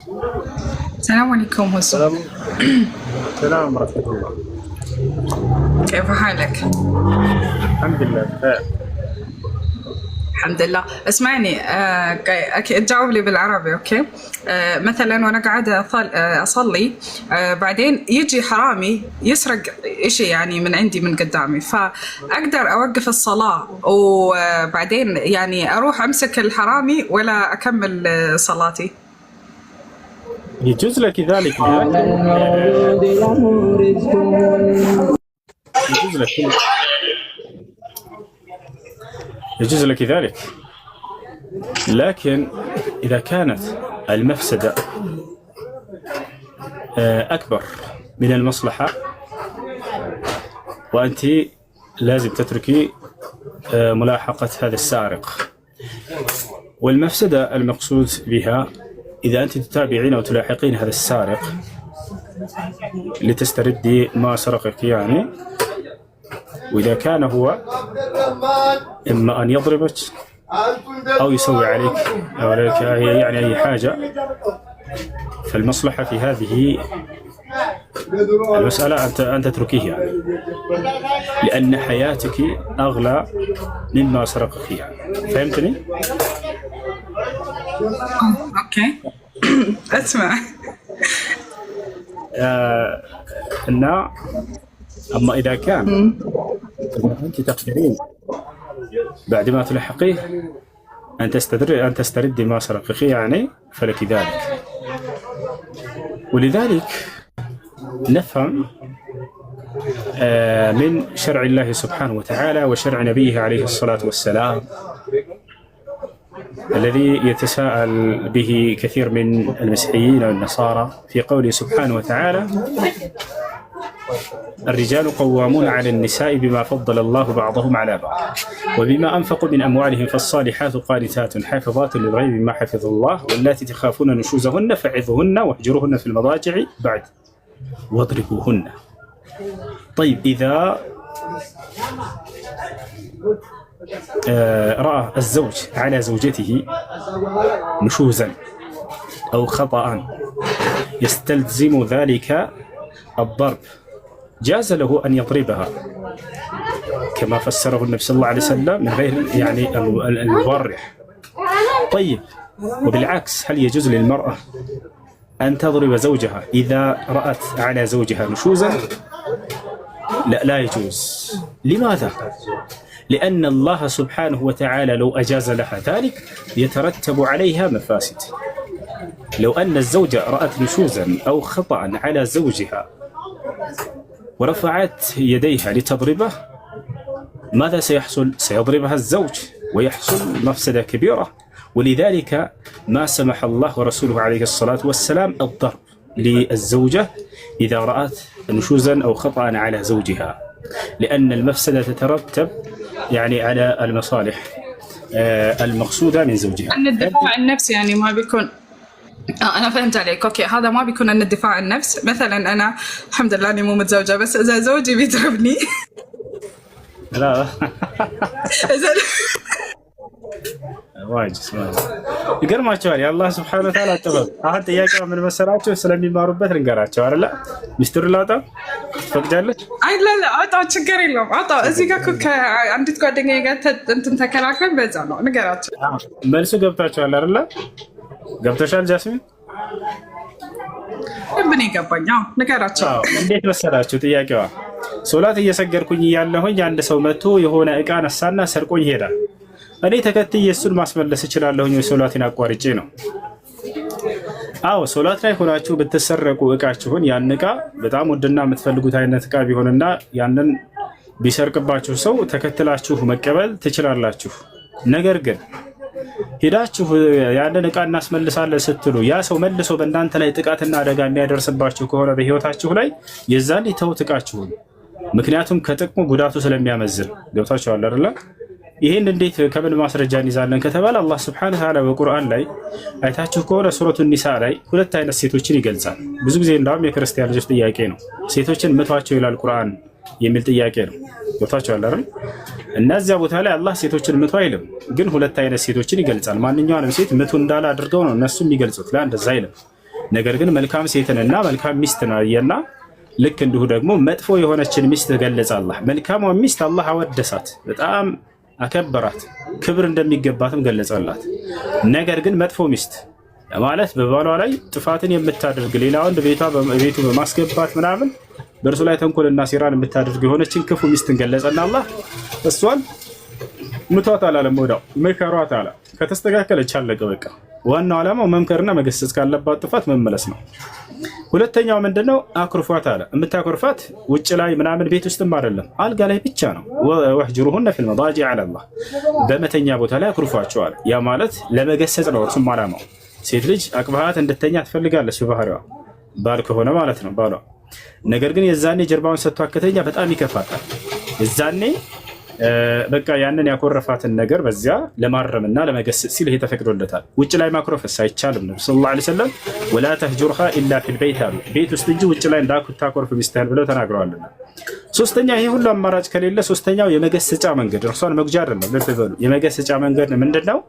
السلام عليكم هسو. السلام ورحمة الله. كيف حالك؟ الحمد لله بخير. الحمد لله. اسمعني، تجاوب لي بالعربي اوكي؟ مثلا وانا قاعده اصلي، بعدين يجي حرامي يسرق اشي يعني من عندي من قدامي، فاقدر اوقف الصلاه وبعدين يعني اروح امسك الحرامي ولا اكمل صلاتي؟ يجوز لك ذلك، يجوز لك ذلك، لكن إذا كانت المفسدة أكبر من المصلحة وأنت لازم تتركي ملاحقة هذا السارق، والمفسدة المقصود بها إذا أنت تتابعين أو تلاحقين هذا السارق لتستردي ما سرقك يعني، وإذا كان هو إما أن يضربك أو يسوي عليك أو عليك يعني أي حاجة، فالمصلحة في هذه المسألة أن تتركيه يعني، لأن حياتك أغلى مما سرقك يعني. فهمتني؟ اوكي. اسمع. أما إذا كان أنت تقدرين بعد ما تلحقيه أن تستردي ما سرقك يعني، فلك ذلك. ولذلك نفهم من شرع الله سبحانه وتعالى وشرع نبيه عليه الصلاة والسلام الذي يتساءل به كثير من المسيحيين والنصارى في قوله سبحانه وتعالى: الرجال قوامون على النساء بما فضل الله بعضهم على بعض وبما أنفقوا من أموالهم، فالصالحات قانتات حافظات للغيب بما حفظ الله واللاتي تخافون نشوزهن فعظوهن واهجروهن في المضاجع بعد واضربوهن. طيب، إذا رأى الزوج على زوجته نشوزا أو خطأ يستلزم ذلك الضرب، جاز له أن يضربها كما فسره النبي صلى الله عليه وسلم من غير يعني المبرح. طيب، وبالعكس هل يجوز للمرأة أن تضرب زوجها إذا رأت على زوجها نشوزا؟ لا يجوز. لماذا؟ لأن الله سبحانه وتعالى لو أجاز لها ذلك يترتب عليها مفاسد. لو أن الزوجة رأت نشوزا أو خطأ على زوجها ورفعت يديها لتضربه، ماذا سيحصل؟ سيضربها الزوج ويحصل مفسدة كبيرة. ولذلك ما سمح الله ورسوله عليه الصلاة والسلام الضرب للزوجة إذا رأت نشوزا أو خطأ على زوجها، لأن المفسدة تترتب يعني على المصالح المقصودة من زوجها. أن الدفاع عن النفس يعني ما بيكون. أنا فهمت عليك. أوكي، هذا ما بيكون أن الدفاع عن النفس. مثلا أنا الحمد لله أني مو متزوجة، بس إذا زوجي بيضربني لا واجد ይገርማቸዋል። የአላህ ስብሐነ ወተዓላ ጥበብ። አሁን ጥያቄው ምን መሰላችሁ? ስለሚማሩበት ልንገራቸው አይደለ? ሚስጥር ላውጣ ትፈቅጃለች? አይ ላ አውጣው፣ ችግር የለውም አውጣው። እዚህ ጋር እኮ ከአንዲት ጓደኛዬ ጋር እንትን ተከራክረን በዛ ነው። ንገራቸው። መልሱ ገብታችኋል አይደለ? ገብተሻል ጃስሚን? ምን ይገባኝ? ንገራቸው። እንዴት መሰላችሁ ጥያቄዋ? ሶላት እየሰገድኩኝ እያለሁኝ አንድ ሰው መጥቶ የሆነ እቃ ነሳና ሰርቆኝ ይሄዳል። እኔ ተከትዬ እሱን ማስመለስ እችላለሁኝ ወይ ሶላቴን አቋርጬ ነው? አዎ፣ ሶላት ላይ ሆናችሁ ብትሰረቁ እቃችሁን፣ ያን እቃ በጣም ውድና የምትፈልጉት አይነት እቃ ቢሆንና ያንን ቢሰርቅባችሁ ሰው ተከትላችሁ መቀበል ትችላላችሁ። ነገር ግን ሄዳችሁ ያንን እቃ እናስመልሳለን ስትሉ ያ ሰው መልሶ በእናንተ ላይ ጥቃትና አደጋ የሚያደርስባችሁ ከሆነ በህይወታችሁ ላይ የዛኔ ተውት እቃችሁን። ምክንያቱም ከጥቅሙ ጉዳቱ ስለሚያመዝን። ገብታችኋል አይደለ? ይህን እንዴት ከምን ማስረጃ እንይዛለን ከተባለ አላህ ስብሐነሁ ወተዓላ በቁርአን ላይ አይታችሁ ከሆነ ሱረቱ ኒሳ ላይ ሁለት አይነት ሴቶችን ይገልጻል። ብዙ ጊዜ እንዳውም የክርስቲያን ልጆች ጥያቄ ነው፣ ሴቶችን ምቷቸው ይላል ቁርአን የሚል ጥያቄ ነው። ገብታችኋል አይደል? እነዚያ ቦታ ላይ አላህ ሴቶችን ምቱ አይልም፣ ግን ሁለት አይነት ሴቶችን ይገልጻል። ማንኛውንም ሴት ምቱ እንዳለ አድርገው ነው እነሱ የሚገልጹት። ለአንደዛ አይልም። ነገር ግን መልካም ሴትንና መልካም ሚስትን አየና ልክ እንዲሁ ደግሞ መጥፎ የሆነችን ሚስት ገለጸ አላህ። መልካሟ ሚስት አላህ አወደሳት፣ በጣም አከበራት፣ ክብር እንደሚገባትም ገለጸላት። ነገር ግን መጥፎ ሚስት ማለት በባሏ ላይ ጥፋትን የምታደርግ ሌላ ወንድ ቤቱ በማስገባት ምናምን በእርሱ ላይ ተንኮልና ሴራን የምታደርግ የሆነችን ክፉ ሚስትን ገለጸና አላህ እሷን ምቷት አላለም፣ ወዲያው መከሯት አለ። ከተስተካከለች አለቀ በቃ። ዋናው ዓላማው መምከርና መገሰጽ ካለባት ጥፋት መመለስ ነው። ሁለተኛው ምንድነው? አኩርፏት አለ። የምታኮርፋት ውጭ ላይ ምናምን ቤት ውስጥም አይደለም አልጋ ላይ ብቻ ነው። ወህጅሩሁነ ፊል መዳጂዕ አለላህ፣ በመተኛ ቦታ ላይ አኩርፏቸው አለ። ያ ማለት ለመገሰጽ ነው እርሱም ዓላማው። ሴት ልጅ አቅባሃት እንድተኛ ትፈልጋለች በባህሪዋ፣ ባል ከሆነ ማለት ነው ባሏ። ነገር ግን የዛኔ ጀርባውን ሰጥቶ ከተኛ በጣም ይከፋታል። የዛኔ በቃ ያንን ያኮረፋትን ነገር በዚያ ለማረምና ለመገሰጽ ሲል ይሄ ተፈቅዶለታል። ውጭ ላይ ማኩረፍስ አይቻልም። ነብዩ ሰለላሁ ዐለይሂ ወሰለም ወላ ተህጁርሃ ኢላ ፊል በይት አሉ። ቤት ውስጥ እንጂ ውጭ ላይ እንዳታኮርፍ ሚስትህን ብለው ተናግረዋልና። ሶስተኛ ይሄ ሁሉ አማራጭ ከሌለ ሶስተኛው የመገሰጫ መንገድ፣ እርሷን መጉጃ አይደለም። ልብ በሉ፣ የመገሰጫ መንገድ ምንድነው?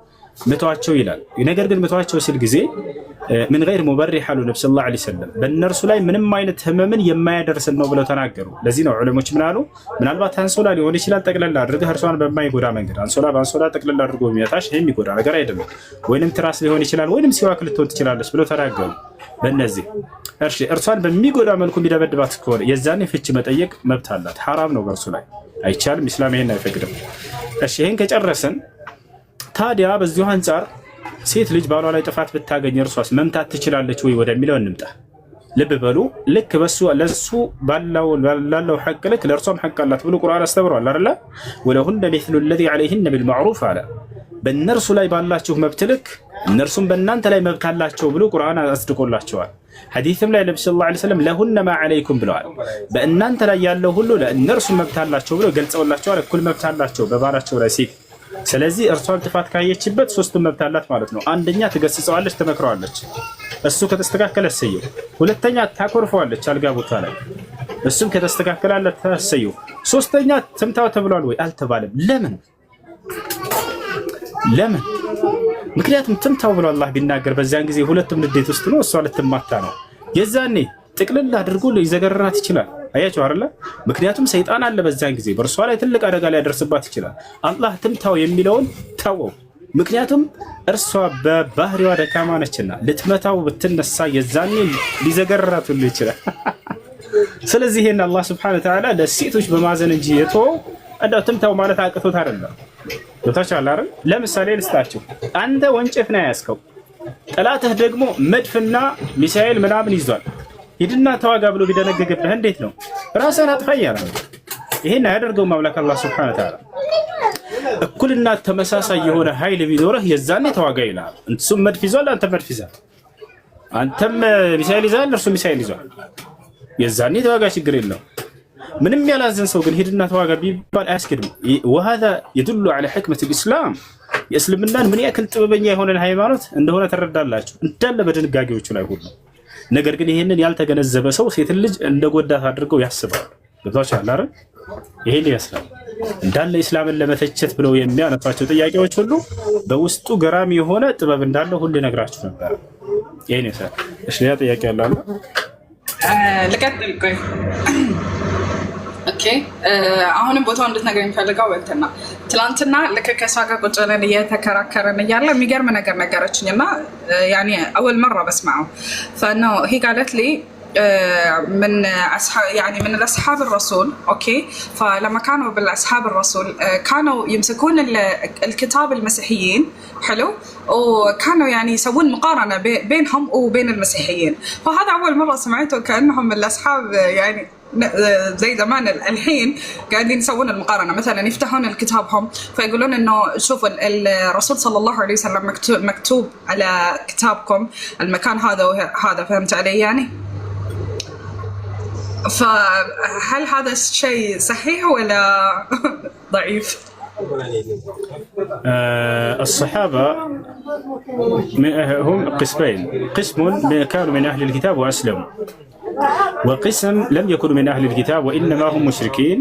ምቷቸው ይላል። ነገር ግን ምቷቸው ሲል ጊዜ ምን ገይር ሙበሪህ አሉ ነብዩ ሰለላሁ ዐለይሂ ወሰለም፣ በእነርሱ ላይ ምንም አይነት ህመምን የማያደርስን ነው ብለው ተናገሩ። ለዚህ ነው ዑለሞች ምን አሉ? ምናልባት አንሶላ ሊሆን ይችላል ጠቅለል አድርገህ እርሷን በማይጎዳ መንገድ፣ አንሶላ በአንሶላ ጠቅለል አድርጎ የሚያታሽ ይሄ የሚጎዳ ነገር አይደለም። ወይንም ትራስ ሊሆን ይችላል፣ ወይንም ሲዋክ ልትሆን ትችላለች ብለው ተናገሩ። በእነዚህ እርሷን በሚጎዳ መልኩ የሚደበድባት ከሆነ የዛኔ ፍች መጠየቅ መብት አላት። ሐራም ነው በእርሱ ላይ አይቻልም። ኢስላም ይሄን አይፈቅድም። እሺ ይሄን ከጨረስን ታዲያ በዚሁ አንጻር ሴት ልጅ ባሏ ላይ ጥፋት ብታገኝ እርሷስ መምታት ትችላለች ወይ ወደሚለው እንምጣ። ልብ በሉ፣ ልክ ለሱ ባለው ሐቅ ልክ ለእርሷም ሐቅ አላት ብሎ ቁርአን አስተምሯል አይደለ? ወለሁነ ሚስሉ ለዚ ዐለይሂነ ቢልማዕሩፍ አለ። በእነርሱ ላይ ባላችሁ መብት ልክ እነርሱም በእናንተ ላይ መብት አላቸው ብሎ ቁርአን አጽድቆላቸዋል። ሐዲስም ላይ ነብዩ ሰለላሁ ዐለይሂ ወሰለም ለሁነ ማ ዐለይኩም ብለዋል። በእናንተ ላይ ያለው ሁሉ ለእነርሱ መብት አላቸው ብሎ ገልጸውላቸዋል። እኩል መብት አላቸው በባላቸው ላይ ሴት። ስለዚህ እርሷን ጥፋት ካየችበት ሶስቱም መብት አላት ማለት ነው። አንደኛ ትገስጸዋለች፣ ትመክረዋለች፣ እሱ ከተስተካከለ እሰየው። ሁለተኛ ታኮርፈዋለች አልጋ ቦታ ላይ፣ እሱም ከተስተካከላለት ተሰየው። ሶስተኛ ትምታው ተብሏል ወይ አልተባለም? ለምን? ምክንያቱም ትምታው ብሎ አላህ ቢናገር በዚያን ጊዜ ሁለቱም ንዴት ውስጥ ነው፣ እሷ ልትማታ ነው። የዛኔ ጥቅልል አድርጎ ሊዘገረራት ይችላል። አያችሁ አይደለ? ምክንያቱም ሰይጣን አለ በዛን ጊዜ በእርሷ ላይ ትልቅ አደጋ ሊያደርስባት ይችላል። አላህ ትምታው የሚለውን ተወው። ምክንያቱም እርሷ በባህሪዋ ደካማ ነችና ልትመታው ብትነሳ የዛኔ ሊዘገረራት ሁሉ ይችላል። ስለዚህ ይሄን አላህ ሱብሓነሁ ወተዓላ ለሴቶች በማዘን እንጂ የተወው እንደው ትምታው ማለት አቅቶት አይደለም። ወታቻለ አይደል? ለምሳሌ ልስጣችሁ። አንተ ወንጭፍ ነው ያስከው፣ ጠላትህ ደግሞ መድፍና ሚሳኤል ምናምን ይዟል። ሂድና ተዋጋ ብሎ ቢደነገግብህ እንዴት ነው? ራስህን አጥፋ እያለ ነው። ይሄን አያደርገውም አምላክ አላህ ሱብሓነሁ ወተዓላ። እኩልና ተመሳሳይ የሆነ ኃይል ቢኖርህ የዛኔ ተዋጋ ይላል። እሱም መድፍ ይዟል፣ አንተ መድፍ ይዛል። አንተም ሚሳኤል ይዛል፣ እርሱ ሚሳኤል ይዟል። የዛኔ ተዋጋ፣ ችግር የለው። ምንም ያላዘን ሰው ግን ሂድና ተዋጋ ቢባል አያስኬድም። ወሃዛ የዱሉ ዐላ ሕክመት ልእስላም፣ የእስልምናን ምን ያክል ጥበበኛ የሆነን ሃይማኖት እንደሆነ ተረዳላችሁ እንዳለ በድንጋጌዎቹ ላይ ሁሉ። ነገር ግን ይሄንን ያልተገነዘበ ሰው ሴትን ልጅ እንደጎዳት አድርገው ያስባሉ። ገብቷችኋል አይደል? ይሄን ይመስላል እንዳለ ኢስላምን ለመተቸት ብለው የሚያነሷቸው ጥያቄዎች ሁሉ በውስጡ ገራሚ የሆነ ጥበብ እንዳለ ሁሉ ነግራችሁ ነበር። ይሄን ይመስላል። እሺ ያ ጥያቄ ያለው ልቀጥል። ቆይ ኦኬ፣ አሁንም ቦታው እንድትነግረኝ የሚፈልገው እንትና ትላንትና ልክ ከእሷ ጋር ቁጭ ብለን እየተከራከረን እያለ የሚገርም ነገር ነገረችኝ እና ያኔ አወል መራ በስማው فانه هي قالت لي من من الاصحاب الرسول. اوكي، فلما كانوا بالاصحاب الرسول كانوا يمسكون الكتاب المسيحيين، حلو، وكانوا يعني يسوون مقارنه بينهم وبين المسيحيين. فهذا اول مره سمعته كانهم الاصحاب يعني زي زمان الحين قاعدين يسوون المقارنه. مثلا يفتحون كتابهم فيقولون انه شوفوا الرسول صلى الله عليه وسلم مكتوب على كتابكم المكان هذا وهذا. فهمت علي يعني؟ فهل هذا الشيء صحيح ولا ضعيف؟ الصحابة هم قسمين، قسم كانوا من أهل الكتاب وأسلموا، وقسم لم يكونوا من أهل الكتاب وإنما هم مشركين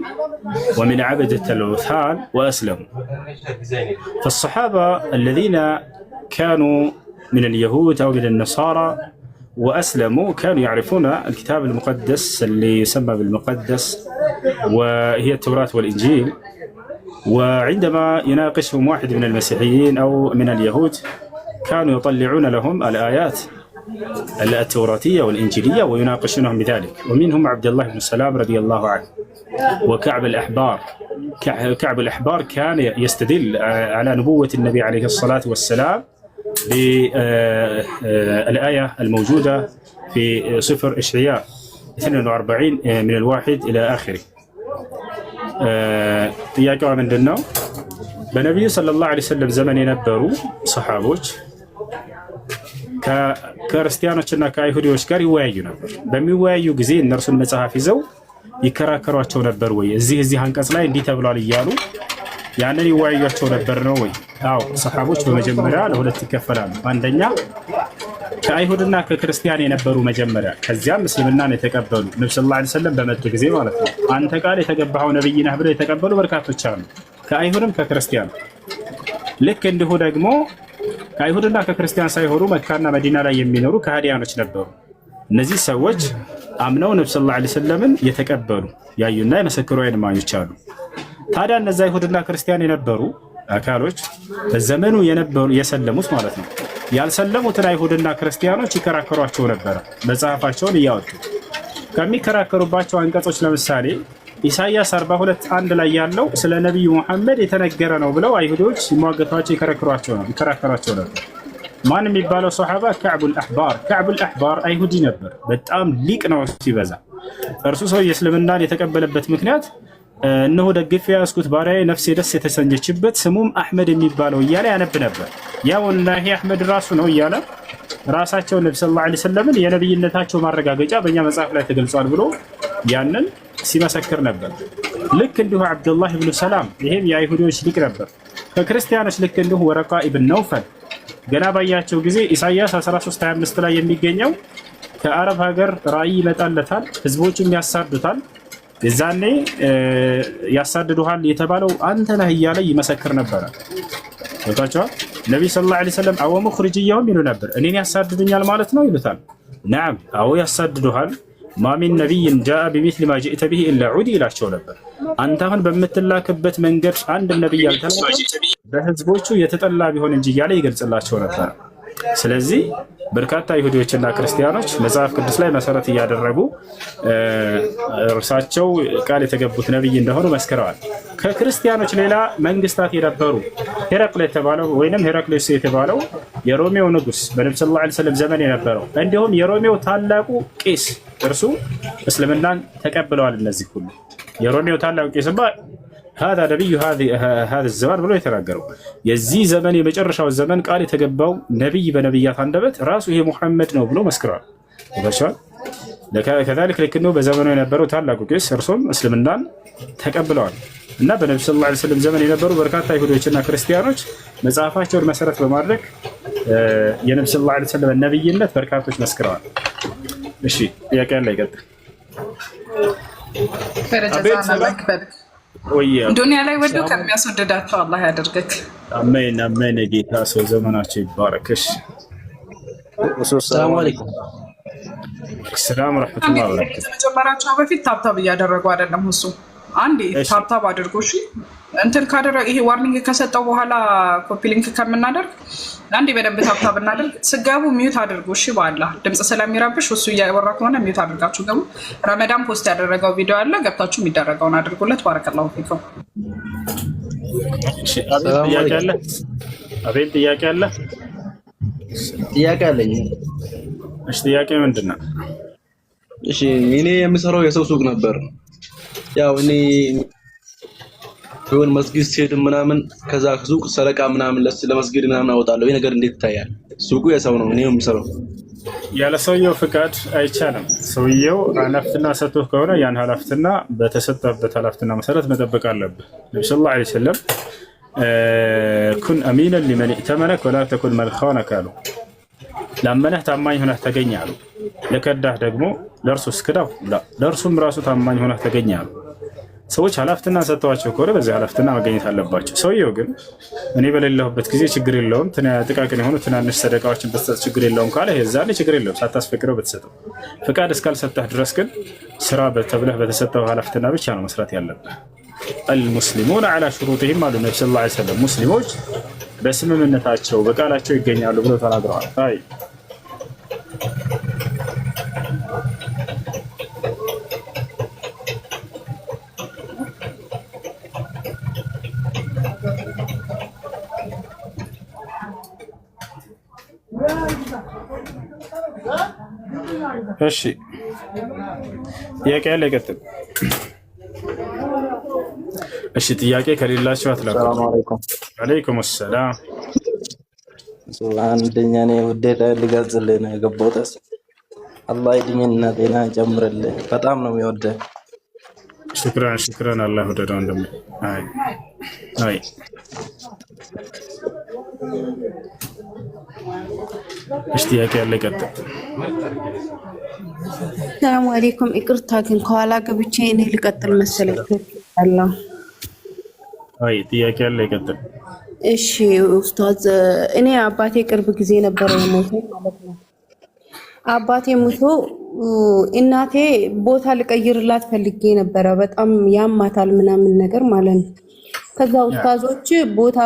ومن عبدة الأوثان وأسلموا. فالصحابة الذين كانوا من اليهود أو من النصارى وأسلموا كانوا يعرفون الكتاب المقدس اللي يسمى بالمقدس وهي التوراة والإنجيل. وعندما يناقشهم واحد من المسيحيين أو من اليهود كانوا يطلعون لهم الآيات التوراتية والإنجيلية ويناقشونهم بذلك. ومنهم عبد الله بن سلام رضي الله عنه وكعب الأحبار. كعب الأحبار كان يستدل على نبوة النبي عليه الصلاة والسلام بالآية الموجودة في سفر إشعياء 42 من 1 إلى آخره. ጥያቄው ምንድን ነው? በነቢዩ ሰለላሁ ዐለይሂ ወሰለም ዘመን የነበሩ ሰሃቦች ከክርስቲያኖችና ከአይሁዶች ጋር ይወያዩ ነበር። በሚወያዩ ጊዜ እነርሱን መጽሐፍ ይዘው ይከራከሯቸው ነበር ወይ? እዚህ አንቀጽ ላይ እንዲህ ተብሏል እያሉ ያንን ይወያዩቸው ነበር ነው ወይ? አዎ፣ ሰሃቦች በመጀመሪያ ለሁለት ይከፈላሉ። አንደኛ ከአይሁድና ከክርስቲያን የነበሩ መጀመሪያ፣ ከዚያም እስልምናን የተቀበሉ ነብዩ ሰለላሁ ዐለይሂ ወሰለም በመጡ ጊዜ ማለት ነው። አንተ ቃል የተገባኸው ነብይ ነህ ብለው የተቀበሉ በርካቶች አሉ፣ ከአይሁድም ከክርስቲያን። ልክ እንዲሁ ደግሞ ከአይሁድና ከክርስቲያን ሳይሆኑ መካና መዲና ላይ የሚኖሩ ከሃዲያኖች ነበሩ። እነዚህ ሰዎች አምነው ነብዩ ሰለላሁ ዐለይሂ ወሰለምን የተቀበሉ ያዩና የመሰከሩ አይን እማኞች አሉ። ታዲያ እነዚያ አይሁድና ክርስቲያን የነበሩ አካሎች በዘመኑ የነበሩ የሰለሙት ማለት ነው ያልሰለሙትን አይሁድና ክርስቲያኖች ይከራከሯቸው ነበር። መጽሐፋቸውን እያወጡ ከሚከራከሩባቸው አንቀጾች ለምሳሌ ኢሳይያስ 42:1 ላይ ያለው ስለ ነብዩ መሐመድ የተነገረ ነው ብለው አይሁዶች ሲሟገቷቸው ይከራከሯቸው ነበር። ማን የሚባለው ሱሐባ? ከዕቡል አሕባር። ከዕቡል አሕባር አይሁዲ ነበር፣ በጣም ሊቅ ነው ሲበዛ። እርሱ ሰው የእስልምናን የተቀበለበት ምክንያት እነሆ ደግፌ ያዝኩት ባሪያዬ ነፍሴ ደስ የተሰኘችበት ስሙም አሕመድ የሚባለው እያለ ያነብ ነበር። ያውና ይሄ አሕመድ ራሱ ነው እያለ ራሳቸው ነብዩ ሰለላሁ ዐለይሂ ወሰለምን የነብይነታቸው ማረጋገጫ በእኛ መጽሐፍ ላይ ተገልጿል ብሎ ያንን ሲመሰክር ነበር። ልክ እንዲሁ አብዱላህ ብኑ ሰላም፣ ይሄም የአይሁዶች ሊቅ ነበር። ከክርስቲያኖች ልክ እንዲሁ ወረቃ ኢብን ነውፈል ገና ባያቸው ጊዜ ኢሳይያስ 13:25 ላይ የሚገኘው ከአረብ ሀገር ራእይ ይመጣለታል፣ ህዝቦችም ያሳዱታል፣ የዛኔ ያሳድዱሃል የተባለው አንተ ነህ እያለ ይመሰክር ነበረ። ወጣቸዋል። ነብዩ ሰለላሁ ዐለይሂ ወሰለም አወ ሙኽሪጅየሁም ይሉ ነበር። እኔን ያሳድዱኛል ማለት ነው ይሉታል። ነዓም አዎ ያሳድዱሃል። ማ ሚን ነቢይን ጃአ ቢሚስሊ ማ ጂእተ ቢሂ ኢላ ዑዲ ይላቸው ነበር። አንተ አሁን በምትላክበት መንገድ አንድ ነብይ ያልተላከ በህዝቦቹ የተጠላ ቢሆን እንጂ እያለ ይገልጽላቸው ነበር። ስለዚህ በርካታ ይሁዲዎችና ክርስቲያኖች መጽሐፍ ቅዱስ ላይ መሰረት እያደረጉ እርሳቸው ቃል የተገቡት ነብይ እንደሆኑ መስክረዋል። ከክርስቲያኖች ሌላ መንግስታት የነበሩ ሄራቅል የተባለው ወይንም ሄራቅሊስ የተባለው የሮሜው ንጉስ በነብዩ ሰለላሁ ዐለይሂ ወሰለም ዘመን የነበረው እንዲሁም የሮሜው ታላቁ ቄስ እርሱ እስልምናን ተቀብለዋል። እነዚህ ሁሉ የሮሜው ታላቁ ቄስ هذا نبي هذا الزمان ብሎ የተናገረው የዚህ ዘመን የመጨረሻው ዘመን ቃል የተገባው ነብይ በነብያት አንደበት ራሱ ይሄ ሙሐመድ ነው ብሎ መስክሯል። ወበሻል ለከذلك ለክኑ በዘመኑ የነበረው ታላቁ ቄስ እርሱም እስልምናን ተቀብለዋል። እና በነብዩ ሰለላሁ ዐለይሂ ወሰለም ዘመን የነበሩ በርካታ ይሁዶችና ክርስቲያኖች መጽሐፋቸውን መሰረት በማድረግ የነብዩ ሰለላሁ ዐለይሂ ወሰለም ነብይነት በርካቶች መስክረዋል። እሺ ጥያቄ አለ ይቀጥል። ዱንያ ላይ ወዶ ከሚያስወድዳቸው አላህ ያደርገክ። አሜን አሜን። ጌታ ሰው ዘመናቸው ይባረክሽ። ሰላም አለይኩም። ሰላም ወራህመቱላሂ ወበረካቱ። ከመጀመራቸው በፊት ታብታብ እያደረጉ አይደለም እሱ አንዴ ታብታብ አድርጎ እሺ እንትን ካደረገ ይሄ ዋርኒንግ ከሰጠው በኋላ ኮፒ ሊንክ ከምናደርግ አንዴ በደንብ ታብታብ እናደርግ። ስገቡ ሚዩት አድርጉ እሺ። በአላህ ድምጽ ስለሚረብሽ እሱ እያወራ ከሆነ ሚዩት አድርጋችሁ ገቡ። ረመዳን ፖስት ያደረገው ቪዲዮ አለ፣ ገብታችሁ የሚደረገውን አድርጉለት። ባረከላሁ ፊኩም። እሺ ጥያቄ አለ? አቤል ጥያቄ አለ? ጥያቄ አለኝ። እሺ ጥያቄ ምንድነው? እሺ እኔ የምሰራው የሰው ሱቅ ነበር። ያው እኔ የሆነ መስጊድ ሲሄድ ምናምን ከዛ ሱቅ ሰረቃ ምናምን ለመስጊድ ምናምን አወጣለሁ። ይሄ ነገር እንዴት ይታያል? ሱቁ የሰው ነው፣ እኔ የምሰራው። ያለ ሰውየው ፍቃድ አይቻልም። ሰውየው ኃላፊነትና ሰጥቶህ ከሆነ ያን ኃላፊነትና በተሰጠበት ኃላፊነትና መሰረት መጠበቅ አለብህ። ነብዩ ሰለላሁ ዐለይሂ ወሰለም ኩን አሚነን ሊመን ኢተመነከ ወላ ተኩን መልኻነከ አሉ። ላመነህ ታማኝ ሆነህ ተገኝ አሉ። ለከዳህ ደግሞ ለእርሱ እስክዳው ለእርሱም ራሱ ታማኝ ሆነህ ተገኝ አሉ። ሰዎች ኃላፊትና ሰጥተዋቸው ከሆነ በዚህ ኃላፊትና መገኘት አለባቸው። ሰውየው ግን እኔ በሌለሁበት ጊዜ ችግር የለውም ጥቃቅን የሆኑ ትናንሽ ሰደቃዎችን በተሰጥ ችግር የለውም ካለ የዛኔ ችግር የለውም ሳታስፈቅደው በተሰጠው። ፍቃድ እስካልሰጠህ ድረስ ግን ስራ ተብለህ በተሰጠው ኃላፊትና ብቻ ነው መስራት ያለብህ። አልሙስሊሙን ዐላ ሹሩጢሂም አሉ ነቢ ሰለላሁ ዐለይሂ ወሰለም። ሙስሊሞች በስምምነታቸው በቃላቸው ይገኛሉ ብለው ተናግረዋል። አይ እሺ ጥያቄ ያለ ይቀጥል። እሺ ጥያቄ ከሌላችሁ አትላቁ። ሰላም አለይኩም። አለይኩም ሰላም። አንደኛ ነው ውዴታ ልገልጽልህ ነው የገባሁት። አላህ እድሜና ጤና ጨምርልህ። በጣም ነው የሚወደህ። ሽክራን አላህ ወደደው እንደም አይ አይ እሺ ጥያቄ ያለ ይቀጥል። ሰላም አለይኩም። ይቅርታ ግን ከኋላ ገብቼ እኔ ልቀጥል መሰለኝ። አላህ አይ ጥያቄ ያለ ይቀጥል። እሺ ኡስታዝ፣ እኔ አባቴ ቅርብ ጊዜ ነበር የሞተው ማለት ነው። አባቴ ሞቶ እናቴ ቦታ ልቀይርላት ፈልጌ ነበረ። በጣም ያማታል ምናምን ነገር ማለት ነው። ከዛ ኡስታዞች ቦታ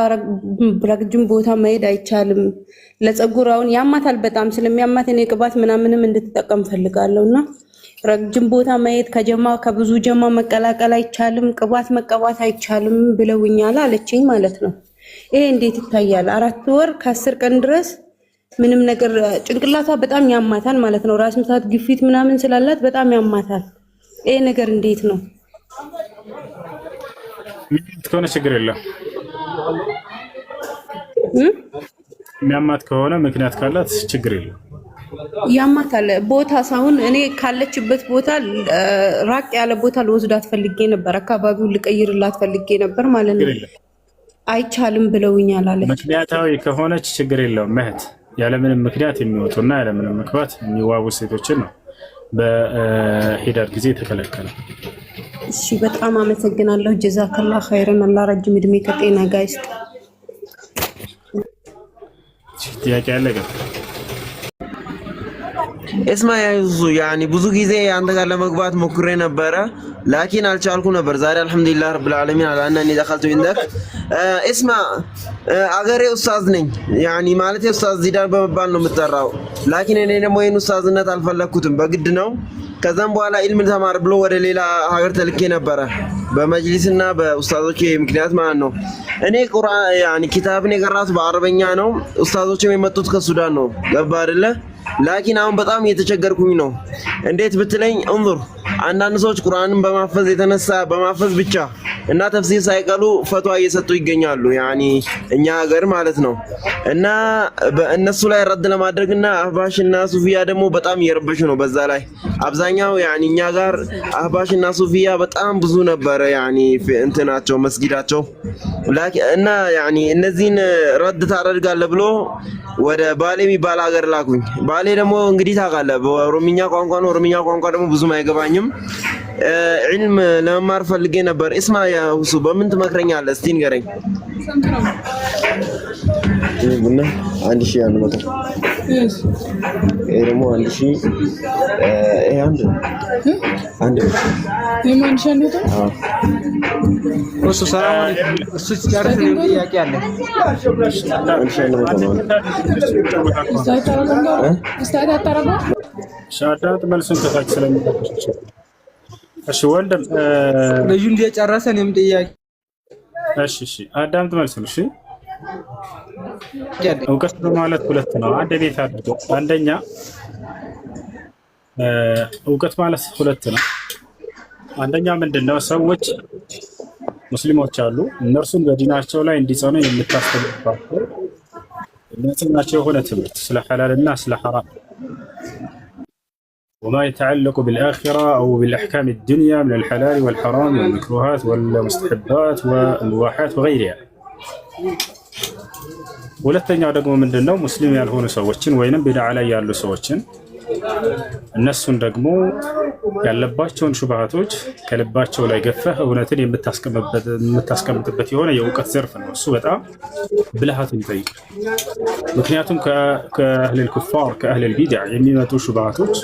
ረጅም ቦታ መሄድ አይቻልም፣ ለፀጉር አሁን ያማታል በጣም ስለሚያማት እኔ ቅባት ምናምንም እንድትጠቀም ፈልጋለሁና ረጅም ቦታ መሄድ ከብዙ ጀማ መቀላቀል አይቻልም፣ ቅባት መቀባት አይቻልም ብለውኛል አለችኝ ማለት ነው። ይሄ እንዴት ይታያል? 4 ወር ከ10 ቀን ድረስ ምንም ነገር ጭንቅላቷ በጣም ያማታል ማለት ነው። ራስ ምታት ግፊት ምናምን ስላላት በጣም ያማታል። ይሄ ነገር እንዴት ነው? ከሆነ ችግር የለም። የሚያማት ከሆነ ምክንያት ካላት ችግር የለም። ያማታል ቦታ ሳይሆን እኔ ካለችበት ቦታ ራቅ ያለ ቦታ ልወስዳት ፈልጌ ነበር። አካባቢውን ልቀይርላት ፈልጌ ነበር ማለት ነው። አይቻልም ብለውኛል አለች። ምክንያታዊ ከሆነች ችግር የለውም። መህት ያለምንም ምክንያት የሚወጡና ያለምንም ምክንያት የሚዋቡ ሴቶችን ነው በሂዳር ጊዜ የተከለከለ። እሺ በጣም አመሰግናለሁ። ጀዛከላህ ኸይረን። አላህ ረጅም እድሜ ከጤና ጋር ይስጥ። ጥያቄ ያለ ግን እስማ ያዙ ያኒ ብዙ ጊዜ አንተ ጋር ለመግባት ሞክሬ ነበረ ላኪን አልቻልኩ ነበር። ዛሬ አልহামዱሊላህ ረብል ዓለሚን አላና ደخلت عندك እስማ አገሬ ኡስታዝ ነኝ ያኒ ማለት ኡስታዝ ዚዳን በመባል ነው የምጠራው። ላኪን እኔ ደግሞ ይሄን ኡስታዝነት አልፈለኩትም በግድ ነው። ከዛም በኋላ ኢልም ተማር ብሎ ወደ ሌላ ሀገር ተልኬ ነበረ በመጅሊስና በኡስታዞች ምክንያት ማለት ነው። እኔ ቁርአን ያኒ ኪታብን የቀራሁት በአረበኛ ነው። ኡስታዞችም የመጡት ከሱዳን ነው። ገባ አይደለ? ላኪን አሁን በጣም እየተቸገርኩኝ ነው። እንዴት ብትለኝ እንظر አንዳንድ ሰዎች ቁርአንን በማፈዝ የተነሳ በማፈዝ ብቻ እና ተፍሲር ሳይቀሉ ፈትዋ እየሰጡ ይገኛሉ ያኒ እኛ ሀገር ማለት ነው። እና በእነሱ ላይ ረድ ለማድረግና አህባሽና ሱፊያ ደግሞ በጣም እየረበሹ ነው። በዛ ላይ አብዛኛው ያኒ እኛ ጋር አህባሽና ሱፊያ በጣም ብዙ ነበረ ያኒ እንትናቸው መስጊዳቸው እና ያኒ እነዚህን ረድ ታደርጋለህ ብሎ ወደ ባሌ የሚባል ሀገር ላኩኝ። ባሌ ደግሞ እንግዲህ ታውቃለህ በኦሮምኛ ቋንቋ ነው። ኦሮምኛ ቋንቋ ደግሞ ብዙም አይገባኝም። ዒልም ለመማር ፈልጌ ነበር። እስማ ያ ሁሱ በምን ትመክረኛለህ? እስቲ ንገረኝ። ቡና 1100 ይሄ ደግሞ 1000 ይሄ አንድ የማን ሸንቶ እሱ ሰላም አለይኩም። እሱ ሲጨርስ ነው ጥያቄ አለ። ሻዳት መልሱን ከታች ስለሚጠቅሽ እሺ ወንድም ልጁ እንደጨረሰ ነው ጥያቄ። እሺ አዳምጥ መልሱን። እሺ እውቀት ማለት ሁለት ነው። አንድ ቤት አድርገው አንደኛ እውቀት ማለት ሁለት ነው። አንደኛ ምንድነው ሰዎች ሙስሊሞች አሉ እነርሱን በዲናቸው ላይ እንዲጸኑ የምታስተምሩባቸው እነዚህ የሆነ ትምህርት ስለ ሐላልና ስለ ሐራም وما يتعلق بالآخرة أو بالأحكام الدنيا من الحلال والحرام والمكروهات والمستحبات والمباحات وغيرها ሁለተኛው ደግሞ ምንድነው ሙስሊም ያልሆኑ ሰዎችን ወይንም ቢድዓ ላይ ያሉ ሰዎችን እነሱን ደግሞ ያለባቸውን ሹብሃቶች ከልባቸው ላይ ገፈህ እውነትን የምታስቀምጥበት የሆነ የእውቀት ዘርፍ ነው። እሱ በጣም ብልሃትን ይጠይቃል። ምክንያቱም ከአህለል ኩፋር ከአህለል ቢድዓ የሚመጡ ሹብሃቶች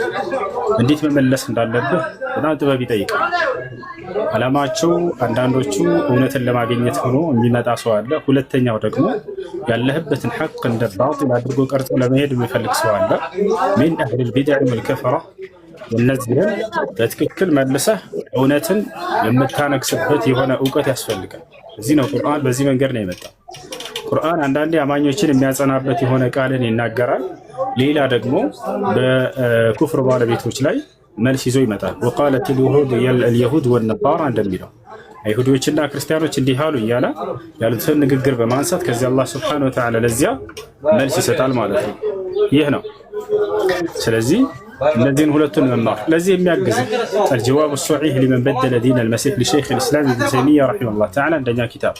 እንዴት መመለስ እንዳለብህ በጣም ጥበብ ይጠይቃል። አላማቸው አንዳንዶቹ እውነትን ለማግኘት ሆኖ የሚመጣ ሰው አለ። ሁለተኛው ደግሞ ያለህበትን ሐቅ እንደ ባጢል አድርጎ ቀርጾ ለመሄድ የሚፈልግ ሰው አለ። ሚን አህሊል ቢድዕ ወልከፈራ። እነዚህን በትክክል መልሰህ እውነትን የምታነግስበት የሆነ እውቀት ያስፈልጋል። እዚህ ነው ቁርአን በዚህ መንገድ ነው የመጣው። ቁርአን አንዳንዴ አማኞችን የሚያጸናበት የሆነ ቃልን ይናገራል። ሌላ ደግሞ በኩፍር ባለቤቶች ላይ መልስ ይዞ ይመጣል። ወቃለት አልየሁድ ወነሳራ እንደሚለው አይሁዶችና ክርስቲያኖች እንዲህ አሉ እያለ ያሉትን ንግግር በማንሳት ከዚህ አላህ ሱብሓነሁ ወተዓላ ለዚያ መልስ ይሰጣል ማለት ነው። ይህ ነው። ስለዚህ እነዚህን ሁለቱን መማር ለዚህ የሚያግዝ አልጀዋብ الصحيح لمن بدل دين المسيح لشيخ الاسلام ابن تيميه رحمه الله تعالى عندنا كتاب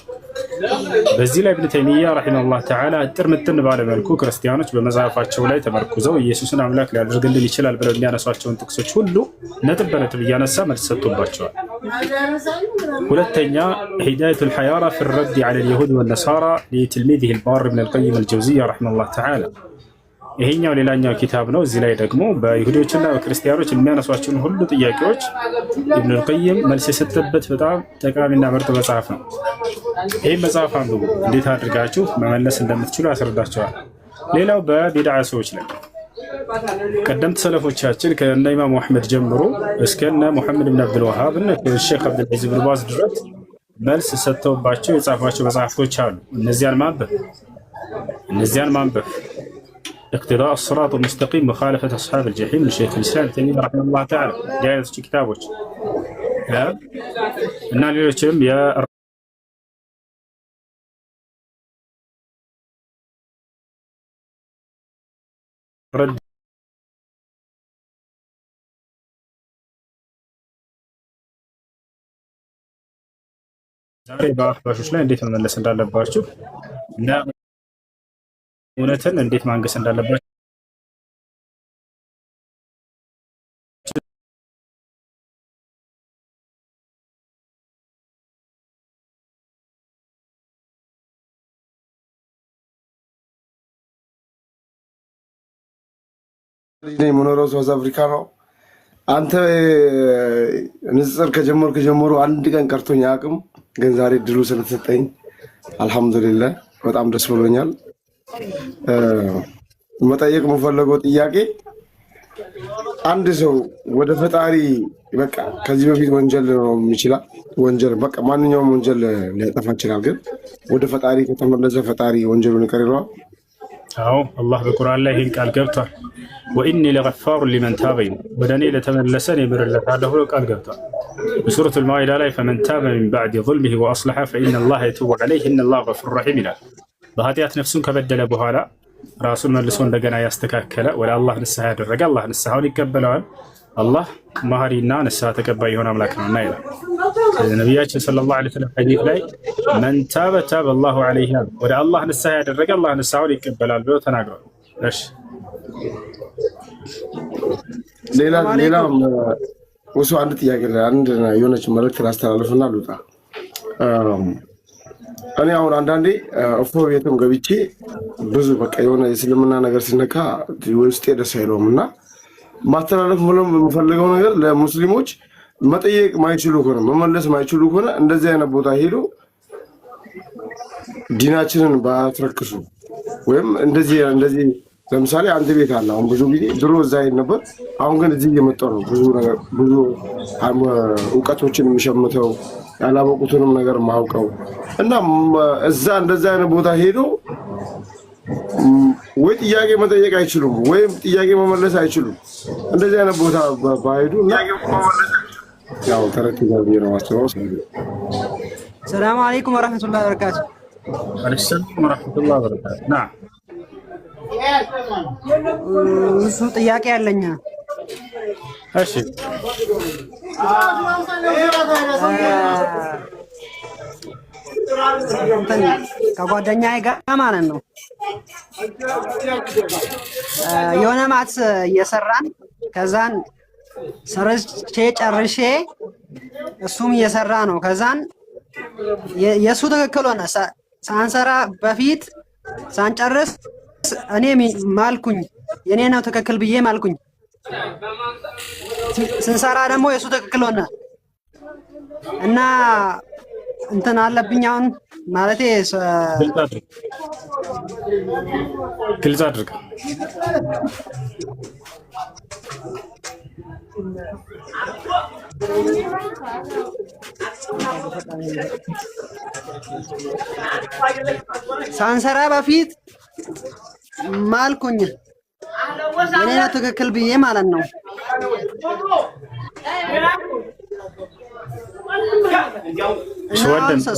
በዚህ ላይ ኢብኑ ተይሚያ ረሂመሁላህ ተዓላ ጥርምጥን ባለ መልኩ ክርስቲያኖች በመጽሐፋቸው ላይ ተመርኩዘው ኢየሱስን አምላክ ሊያደርግልን ይችላል ብለው የሚያነሷቸውን ጥቅሶች ሁሉ ነጥብ በነጥብ እያነሳ መልስ ሰጥቶባቸዋል። ሁለተኛ ሂዳየቱል ሐያራ في الرد على اليهود والنصارى لتلميذه البار ابن القيم الجوزية رحمه الله تعالى ይሄኛው ሌላኛው ኪታብ ነው። እዚህ ላይ ደግሞ በይሁዶችና በክርስቲያኖች የሚያነሷቸውን ሁሉ ጥያቄዎች ኢብኑ አልቀይም መልስ የሰጠበት በጣም ጠቃሚና ምርጥ መጽሐፍ ነው። ይህ መጽሐፍ አንብቡ፣ እንዴት አድርጋችሁ መመለስ እንደምትችሉ ያስረዳቸዋል። ሌላው በቢድዓ ሰዎች ላይ ቀደምት ሰለፎቻችን ከእነ ኢማሙ አሕመድ ጀምሮ እስከነ ሙሐመድ ብን አብዱል ወሃብ እና ሼክ አብዱልዓዚዝ ብን ባዝ ድረስ መልስ ሰጥተውባቸው የጻፏቸው መጽሐፍቶች አሉ። እነዚያን ማንበብ اقتضاء الصراط المستقيم مخالفة أصحاب الجحيم لشيخ الإسلام ابن تيمية رحمه الله تعالى جاءت في كتابه إن ليلتهم يا رد ዛሬ በአፍባሾች ላይ እንዴት መመለስ እንዳለባችሁ እና እውነትን እንዴት ማንገስ እንዳለባችሁ የምኖረው ሳውዝ አፍሪካ ነው። አንተ ንጽጽር ከጀመርኩ ጀምሮ አንድ ቀን ቀርቶኝ አያውቅም፣ ግን ዛሬ ድሉ ስለተሰጠኝ አልሐምዱሊላህ በጣም ደስ ብሎኛል። መጠየቅ የምፈልገው ጥያቄ አንድ ሰው ወደ ፈጣሪ በቃ ከዚህ በፊት ወንጀል ነው የሚችላል ወንጀል በቃ ማንኛውም ወንጀል ሊያጠፋ ይችላል፣ ግን ወደ ፈጣሪ ከተመለሰ ፈጣሪ ወንጀሉን ይቅር ይለዋል? አዎ አላህ በቁርአን ላይ ይህን ቃል ገብቷል። ወኢኒ ለገፋሩ ሊመን ታበ ወደ እኔ ለተመለሰን የምርለታለሁ ብሎ ቃል ገብቷል። በሱረቱል ማኢዳ ላይ ፈመን ታበ ሚን ባዕድ ዙልሚሂ ወአስለሐ ፈኢነላህ የቱቡ ዐለይህ ኢነላህ ገፉሩር ረሒም ይላል። በኃጢአት ነፍሱን ከበደለ በኋላ ራሱን መልሶ እንደገና ያስተካከለ ወደ አላህ ንስሐ ያደረገ አላህ ንስሐውን ይቀበለዋል። አላህ መሐሪና ንስሐ ተቀባይ የሆነ አምላክ ነውና ይላል። ነቢያችን ሰለላሁ ዐለይሂ ወሰለም ሐዲስ ላይ መን ታበ ታበ አላሁ ዐለይሂ ወደ አላህ ንስሐ ያደረገ አላህ ንስሐውን ይቀበላል ብለው ተናግረዋል። እሺ ሌላ ወሱ አንድ ጥያቄ አንድ የሆነች መልዕክት ላስተላልፍና ልውጣ። እኔ አሁን አንዳንዴ እፎ ቤትም ገብቼ ብዙ በቃ የሆነ የእስልምና ነገር ሲነካ ውስጤ ደስ አይለውም እና ማስተላለፍ የምፈልገው ነገር ለሙስሊሞች መጠየቅ ማይችሉ ከሆነ መመለስ ማይችሉ ከሆነ እንደዚህ አይነት ቦታ ሄዶ ዲናችንን ባትረክሱ ወይም እንደዚህ ለምሳሌ አንድ ቤት አለ። አሁን ብዙ ጊዜ ድሮ እዛ ሄድ ነበር፣ አሁን ግን እዚህ እየመጣሁ ነው። ብዙ እውቀቶችን የሚሸምተው ያላወቁትንም ነገር ማውቀው እና እዛ እንደዛ አይነት ቦታ ሄዶ ወይ ጥያቄ መጠየቅ አይችሉም ወይም ጥያቄ መመለስ አይችሉም። እንደዚህ አይነት ቦታ ባይሄዱ እና ያው ተረክዛው ነው ማስተዋወቅ። ሰላም አለይኩም ወራህመቱላሂ ወበረካቱ። ወአለይኩም ወራህመቱላሂ ወበረካቱ። ና እሱ ጥያቄ አለኝ። እሺ ከጓደኛዬ ጋር ማለት ነው የሆነ ማትስ እየሰራን ከዛን ሰርቼ ጨርሼ እሱም እየሰራ ነው። ከዛን የሱ ትክክል ሆነ። ሳንሰራ በፊት ሳንጨርስ እኔ ማልኩኝ የኔ ነው ትክክል ብዬ ማልኩኝ። ስንሰራ ደግሞ የሱ ትክክል ሆነ እና እንትን አለብኝ አሁን ማለቴ ግልጽ አድርግ። ሳንሰራ በፊት ማልኩኝ የኔ ነው ትክክል ብዬ ማለት ነው።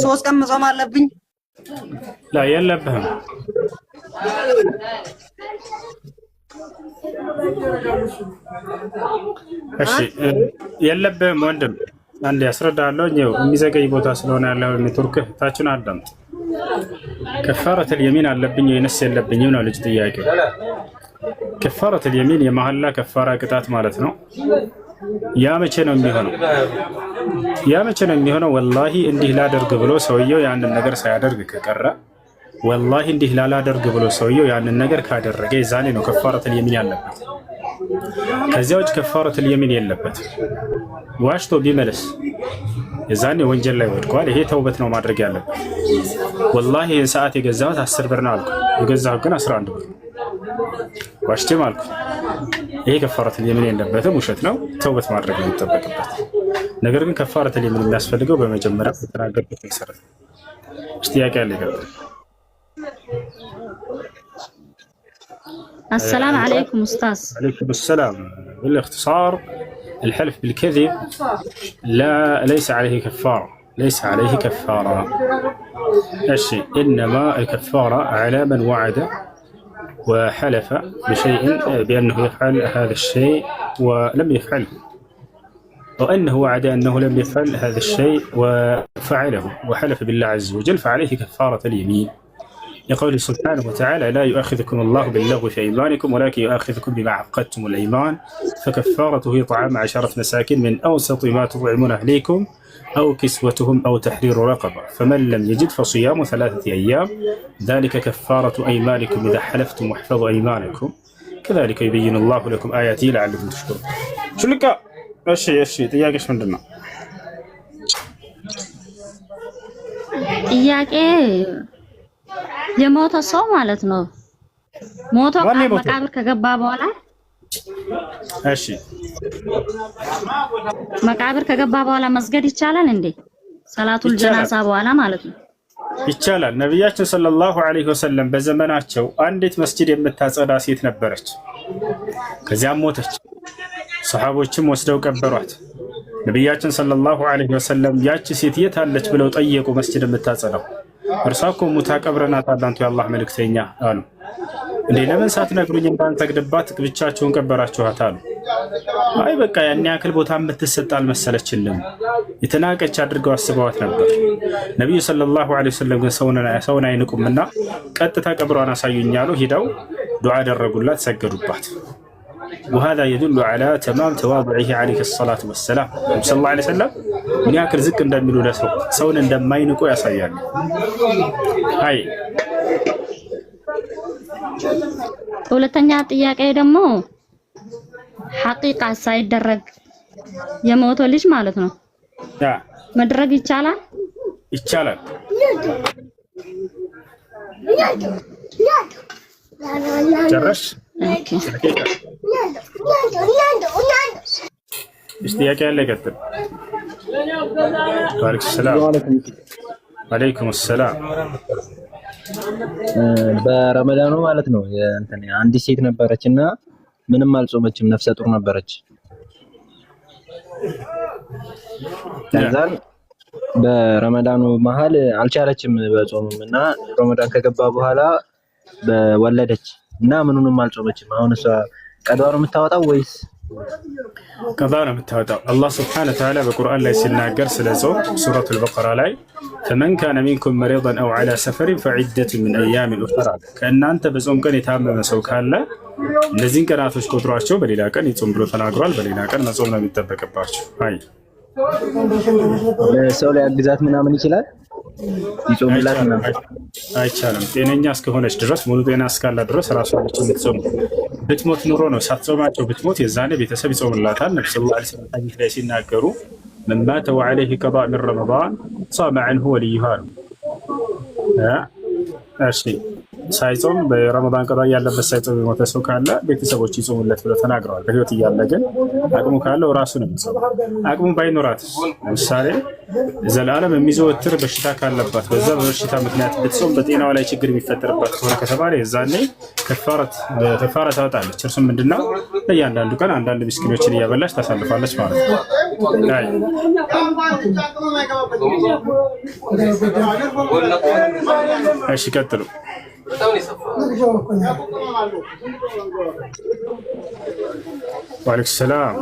ሶስት ቀን መጾም አለብኝ? ላ የለብህም። እሺ የለብህም ወንድም፣ አንድ ያስረዳለሁ። የሚዘገይ ቦታ ስለሆነ ያለው ኔትወርክ ታችን አዳምጥ። ከፋረተል የሚን አለብኝ ወይንስ የለብኝም ነው ልጅ ጥያቄው። ከፋረተል የሚን የመሐላ ከፋራ ቅጣት ማለት ነው። ያ መቼ ነው የሚሆነው? ያ መቼ ነው የሚሆነው? ወላሂ እንዲህ ላደርግ ብሎ ሰውየው ያንን ነገር ሳያደርግ ከቀረ፣ ወላሂ እንዲህ ላላደርግ ብሎ ሰውየው ያንን ነገር ካደረገ የዛኔ ነው ከፋረተል የሚን ያለበት። ከዚያ ውጭ ከፋረተል የሚን የለበት። ዋሽቶ ቢመለስ የዛኔ ወንጀል ላይ ወድቋል። ይሄ ተውበት ነው ማድረግ ያለበት። ወላሂ ይህን ሰዓት የገዛሁት 10 ብር ነው አልኩ፣ የገዛሁት ግን 11 ብር ዋሽቼም አልኩ። ይሄ ከፋረተል የሚን የለበትም፣ ውሸት ነው። ተውበት ማድረግ ነው የሚጠበቅበት። ነገር ግን ከፋረተል የሚን የሚያስፈልገው በመጀመሪያ የተናገርኩት መሰረት ነው። ጥያቄ አለ ይገባል። السلام عليكم أستاذ. عليكم السلام. بالاختصار الحلف بالكذب ليس عليه كفارة، ليس عليه كفارة. الشيء إنما الكفارة على من وعد وحلف بشيء بأنه يفعل هذا الشيء ولم يفعله، وأنه وعد أنه لم يفعل هذا الشيء وفعله وحلف بالله عز وجل، فعليه كفارة اليمين. يقول سبحانه وتعالى: لا يؤاخذكم الله باللغو في أيمانكم ولكن يؤاخذكم بما عقدتم الأيمان، فكفارته إطعام 10 مساكين من أوسط ما تطعمون أهليكم أو كسوتهم أو تحرير رقبة، فمن لم يجد فصيام 3 أيام، ذلك كفارة أيمانكم إذا حلفتم واحفظوا أيمانكم، كذلك يبين الله لكم آياته لعلكم تشكرون. شو لك؟ أشي ጥያቄሽ ምንድነው? ጥያቄ የሞተ ሰው ማለት ነው ሞቶ መቃብር ከገባ በኋላ እሺ መቃብር ከገባ በኋላ መስገድ ይቻላል እንዴ? ሰላቱል ጀናዛ በኋላ ማለት ነው። ይቻላል። ነብያችን ሰለላሁ ዐለይሂ ወሰለም በዘመናቸው አንዲት መስጂድ የምታጸዳ ሴት ነበረች። ከዚያም ሞተች። ሰሃቦችም ወስደው ቀበሯት። ነብያችን ሰለላሁ ዐለይሂ ወሰለም ያቺ ሴት የት አለች ብለው ጠየቁ። መስጂድ የምታጸዳው እርሷ እኮ ሙታ ቀብረናታል አንቱ የአላህ መልእክተኛ አሉ። እንዴ ለምን ሳትነግሩኝ እንዳንሰግድባት ብቻችሁን ቀበራችኋት አሉ። አይ በቃ ያን ያክል ቦታ የምትሰጥ አልመሰለችልም፣ የተናቀች አድርገው አስበዋት ነበር። ነቢዩ ሰለላሁ ዐለይሂ ወሰለም ግን ሰውን አይንቁምና ቀጥታ ቀብሯን አሳዩኝ አሉ። ሂደው ዱዓ አደረጉላት፣ ሰገዱባት። وهذا يدل على تمام تواضعه عليه الصلاة والسلام. صلى الله عليه وسلم من ياكل زك እንደሚሉ ለሰው ሰውን እንደማይንቁ ያሳያል። አይ ሁለተኛ ጥያቄ ደግሞ ሐቂቃ ሳይደረግ የሞተው ልጅ ማለት ነው መድረግ ይቻላል? ይቻላል። ጨረሽ? ጥያቄ ያለ ይቀጥል። ወአለይኩም ሰላም። በረመዳኑ ማለት ነው አንዲት ሴት ነበረች እና ምንም አልጾመችም፣ ነፍሰ ጡር ነበረች። ከዛን በረመዳኑ መሀል አልቻለችም በጾምም እና ረመዳን ከገባ በኋላ በወለደች እና ምኑንም አልጾመችም። አሁን እሷ ቀዷ ነው የምታወጣው ወይስ? ቀዳ ነው የምታወጣው። አላህ ስብሐነሁ ወተዓላ በቁርአን ላይ ሲናገር ስለ ጾም ሱረቱል በቀራ ላይ ፈመን ካነ ሚንኩም መሪደን አው ዐላ ሰፈሪን ፈዒደቱን ሚን አያሚን ኡኽራ፣ ከእናንተ በጾም ቀን የታመመ ሰው ካለ እነዚህን ቀናቶች ቁጥሯቸው በሌላ ቀን ይጾም ብሎ ተናግሯል። በሌላ ቀን መጾም ነው የሚጠበቅባቸው። አይ ሰው ላይ አግዛት ምናምን ይችላል ይጾምላት ምናምን አይቻልም። ጤነኛ እስከሆነች ድረስ ሙሉ ጤና እስካላ ድረስ ራሷ ልጅ የምትጾም ብትሞት ኑሮ ነው ሳትጾማቸው ብትሞት የዛኔ ቤተሰብ ይጾምላታል። ነብዩ ሰለላሁ ዐለይሂ ወሰለም ሐዲስ ላይ ሲናገሩ መን ማተ ወዐለይሂ ቀዷእ ሚን ረመዳን ሷመ ዐንሁ ወልዩሃ። እሺ ሳይጾም በረመዳን ቀዷ ያለበት ሳይጾም የሞተ ሰው ካለ ቤተሰቦች ይጾሙለት ብለው ተናግረዋል። በህይወት እያለ ግን አቅሙ ካለው ራሱ ነው የሚጾመው። አቅሙ ባይኖራት ለምሳሌ ዘላለም የሚዘወትር በሽታ ካለባት በዛ በበሽታ ምክንያት ብትጾም በጤናዋ ላይ ችግር የሚፈጠርባት ከሆነ ከተባለ የዛኔ ከፋራ ታወጣለች። እርሱም ምንድነው? በእያንዳንዱ ቀን አንዳንድ ምስኪኖችን እያበላች ታሳልፋለች ማለት ነው። እሺ ቀጥሉ። ወአለይኩም ሰላም።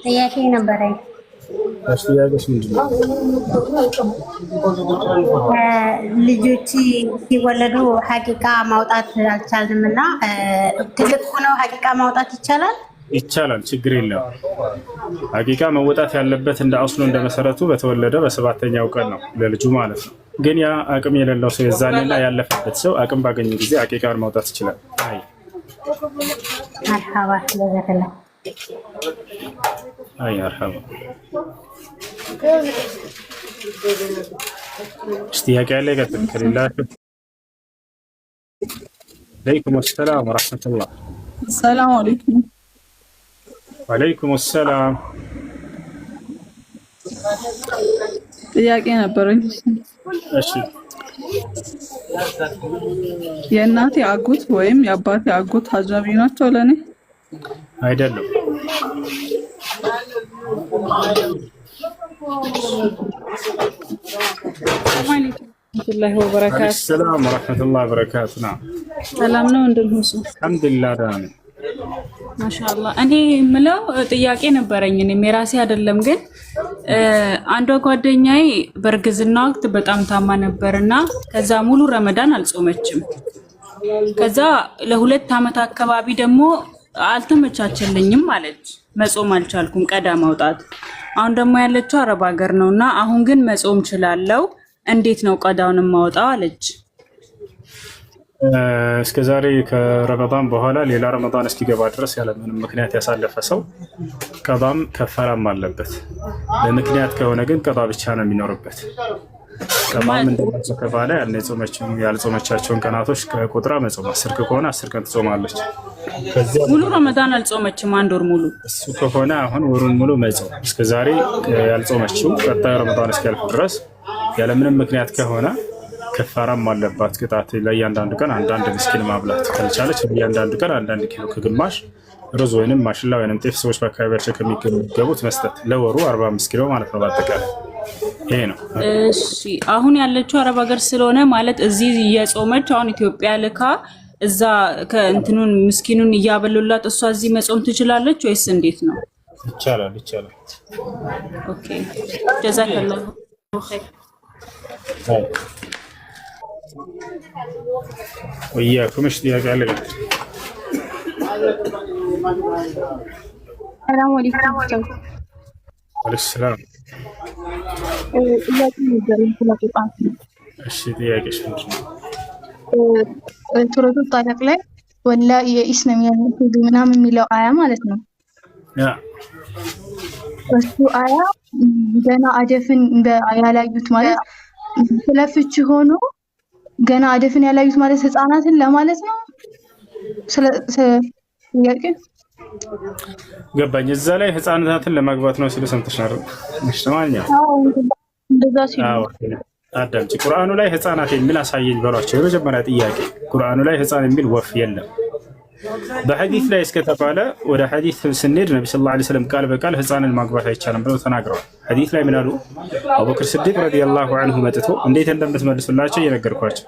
ጥያቄ ነበረኝ። ጥያቄሽ ምንድን ነው? ልጆች ሲወለዱ ሀቂቃ ማውጣት አልቻልንም እና ትልቅ ሆነው ሀቂቃ ማውጣት ይቻላል? ይቻላል፣ ችግር የለም። ሀቂቃ መወጣት ያለበት እንደ አስሉ እንደ መሰረቱ በተወለደ በሰባተኛው ቀን ነው ለልጁ ማለት ነው። ግን ያ አቅም የሌለው ሰው የዛኔና ያለፈበት ሰው አቅም ባገኘ ጊዜ ሀቂቃን ማውጣት ይችላል። አይ መርሐባ ለዘከላ አይ መርሐባ። ጥያቄ ያለ ይቀጥል። ከሌላችሁ አለይኩም ሰላም ወራህመቱላህ። ሰላም አለይኩም። ወአለይኩም ሰላም። ጥያቄ ነበረኝ። እሺ የእናቴ አጎት ወይም የአባቴ አጎት አጅነቢ ናቸው ለኔ? አይደለም። ወራህመቱላሂ ወበረካቱ። ሰላም ወራህመቱላሂ ወበረካቱ። ሰላም ነው እንደምሁሱ? አልሐምዱሊላህ ደህና ነኝ። ማሻአላህ። እኔ የምለው ጥያቄ ነበረኝ። እኔም የራሴ አይደለም ግን አንዷ ጓደኛዬ በእርግዝና ወቅት በጣም ታማ ነበርና ከዛ ሙሉ ረመዳን አልጾመችም። ከዛ ለ2 ዓመት አካባቢ ደግሞ አልተመቻቸልኝም አለች። መጾም አልቻልኩም ቀዳ ማውጣት። አሁን ደግሞ ያለችው አረብ ሀገር ነውና አሁን ግን መጾም እችላለሁ፣ እንዴት ነው ቀዳውን ማውጣው አለች። እስከዛሬ ከረመዳን በኋላ ሌላ ረመዳን እስኪገባ ድረስ ያለምንም ምክንያት ያሳለፈ ሰው ቀዳም ከፈራም አለበት። በምክንያት ከሆነ ግን ቀዳ ብቻ ነው የሚኖርበት። ቀዳም እንደዚህ ከተባለ ያልጾመቻቸውን ቀናቶች ከቁጥራ መጾም 10 ከሆነ 10 ቀን ትጾማለች። ሙሉ ረመዳን አልጾመችም፣ 1 ወር ሙሉ። እሱ ከሆነ አሁን ወሩን ሙሉ መጾም እስከዛሬ ያልጾመችው ቀጣይ ረመዳን እስኪያልፍ ድረስ ያለምንም ምክንያት ከሆነ ከፋራም አለባት። ቅጣት ለእያንዳንዱ ቀን አንዳንድ ምስኪን ማብላት ካልቻለች ለእያንዳንዱ ቀን አንዳንድ ኪሎ ከግማሽ ሩዝ ወይንም ማሽላ ወይንም ጤፍ ሰዎች በአካባቢያቸው ከሚገቡት መስጠት ለወሩ 45 ኪሎ ማለት ነው በአጠቃላይ ይሄ ነው። እሺ አሁን ያለችው አረብ ሀገር ስለሆነ ማለት እዚህ እየጾመች አሁን ኢትዮጵያ ልካ እዛ ከእንትኑን ምስኪኑን እያበሉላት እሷ እዚህ መጾም ትችላለች ወይስ እንዴት ነው? ይቻላል ይቻላል። ኦኬ ጀዛከላሁ ኸይር። ወያኩም እሺ ጥያቄ አለ? ሰላም አለይኩም። ወአለይኩም ሰላም። እሺ ጥያቄሽ ምንድን ነው? ሱረቱ ጣላቅ ላይ ወላ የኢስነ የሚያነቱ ምናምን የሚለው አያ ማለት ነው። ያ እሱ አያ ገና አደፍን ያላዩት ማለት ስለፍች ሆኖ ገና አደፍን ያላዩት ማለት ህፃናትን ለማለት ነው። ጥያቄ ገባኝ። እዛ ላይ ህፃናትን ለማግባት ነው ሲሉ ሰምተሻል? እሺ ማንኛ እንደዛ ሲሉ አዳምጪ። ቁርአኑ ላይ ህፃናት የሚል አሳየኝ በሏቸው። የመጀመሪያ ጥያቄ ቁርአኑ ላይ ህፃን የሚል ወፍ የለም። በሐዲስ ላይ እስከተባለ ወደ ሐዲስ ስንሄድ ነብዩ ሰለላሁ ዐለይሂ ወሰለም ቃል በቃል ህፃንን ማግባት አይቻልም ብለው ተናግረዋል። ሐዲስ ላይ ምን አሉ? አቡበክር ሲዲቅ ረዲየላሁ ዐንሁ መጥቶ እንዴት እንደምትመልሱላቸው እየነገርኳቸው